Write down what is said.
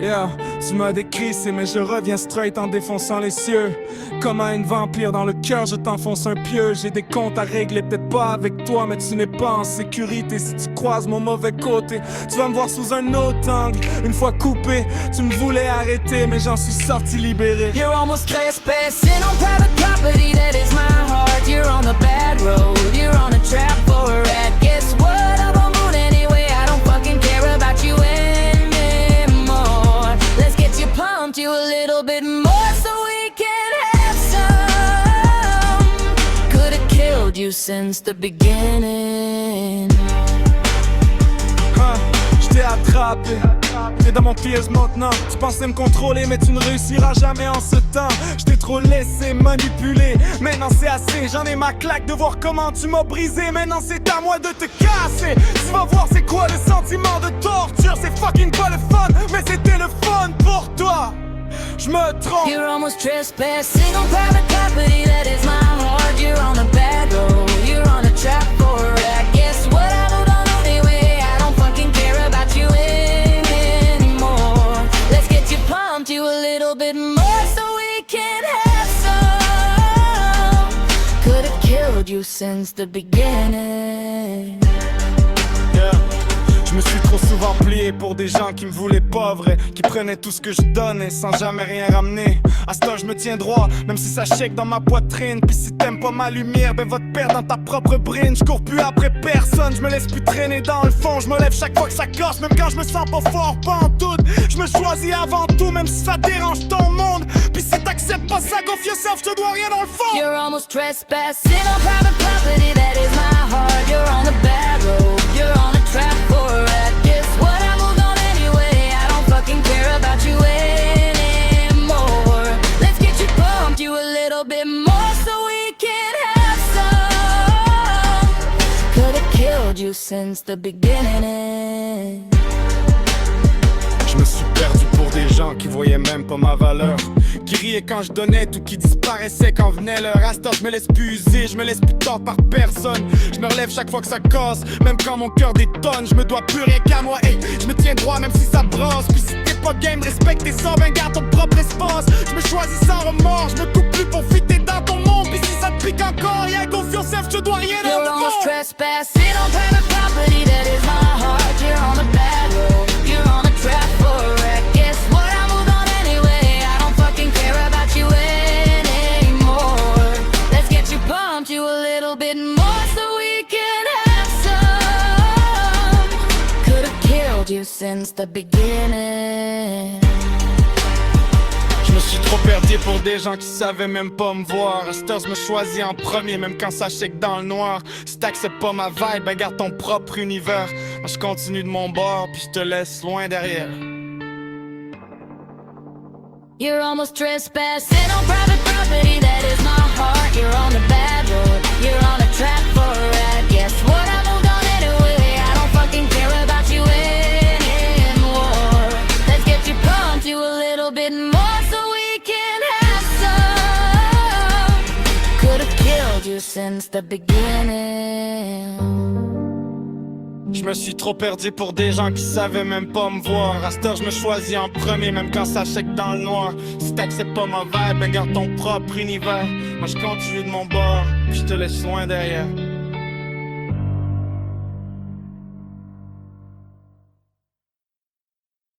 Yeah, tu m'as décrissé mais je reviens straight en défonçant les cieux. Comme à une vampire dans le cœur je t'enfonce un pieu. J'ai des comptes à régler, peut-être pas avec toi, mais tu n'es pas en sécurité si tu croises mon mauvais côté. Tu vas me voir sous un autre angle, une fois coupé. Tu me voulais arrêter mais j'en suis sorti libéré. You're almost trespassing on private property that is my heart. You're on the bad road, you're on a trap for a rat. Guess what? I'm on mood anyway, I don't fucking care about you anymore. Let's get you pumped, you a little bit more so we can have some. Could've killed you since the beginning. J't'ai attrapé, t'es dans mon piège maintenant. Tu pensais me contrôler mais tu ne réussiras jamais en ce temps. J't'ai trop laissé manipuler, maintenant c'est assez. J'en ai ma claque de voir comment tu m'as brisé. Maintenant c'est à moi de te casser. Tu vas voir c'est quoi le sentiment de torture. C'est fucking pas le fun, mais c'était le fun pour toi. J'me trompe. You're almost trespassing on private property that is my heart. You're on a bad road, you're on a trap for a rat. Guess what? I moved on anyway, I don't fucking care about you anymore. Let's get you pumped, you a little bit more so we can have some. Could've killed you since the beginning. Yeah. Je me suis trop souvent plié pour des gens qui me voulaient pas vrai, qui prenaient tout ce que je donnais sans jamais rien ramener. À ce temps je me tiens droit, même si ça shake dans ma poitrine. Puis si t'aimes pas ma lumière, ben va te perdre dans ta propre brine. Je cours plus après personne, je me laisse plus traîner dans le fond. Je me lève chaque fois que ça casse, même quand je me sens pas fort, pas en tout. Je me choisis avant tout, même si ça dérange ton monde. Puis si t'acceptes pas ça, go yourself, je te dois rien dans le fond. You're almost trespassing on private property that is my heart. You're on the bad road, you're on a trap for a rat. Guess what? I moved on anyway, I don't fucking care about you anymore. Let's get you pumped, you a little bit more so we can have some. Could've killed you since the beginning. Je me suis perdu pour des gens qui voyaient même pas ma valeur, qui riaient quand je donnais tout, qui disparaissaient quand venait l'heure. À ce temps je me laisse plus user, je me laisse plus tort par personne. Je me relève chaque fois que ça casse, même quand mon cœur détonne. Je me dois plus rien qu'à moi, hey, je me tiens droit même si ça brosse. Puis si t'es pas game, respecte tes sorts, ben garde ton propre espace. Je me choisis sans remords, je me coupe plus pour fitter dans ton monde. Puis si ça te pique encore, y'a go yourself, je te dois rien dans You're le almost fond. trespassing on private property that is my heart. You're on the bad road, you're on a trap for a rat. Guess what? I moved on anyway, I don't fucking care about you anymore. Let's get you pumped, you a little bit more so we can have some. Could've killed you since the beginning. Je me suis trop perdu pour des gens qui savaient même pas me voir. À cette heure, je me choisis en premier, même quand ça shake dans le noir. Si t'acceptes pas ma vibe, ben garde ton propre univers. Moi je continue de mon bord, puis je te laisse loin derrière. You're almost trespassing on private property that is my heart. You're on the bad road, you're on a trap for a rat. Guess what? I moved on anyway, I don't fucking care about you anymore. Let's get you pumped, you a little bit more so we can have some. Could've killed you since the beginning. Je me suis trop perdu pour des gens qui savaient même pas me voir. À cette heure, je me choisis en premier, même quand ça shake dans le noir. Si t'acceptes pas ma vibe, ben garde ton propre univers. Moi je continue de mon bord, puis je te laisse loin derrière.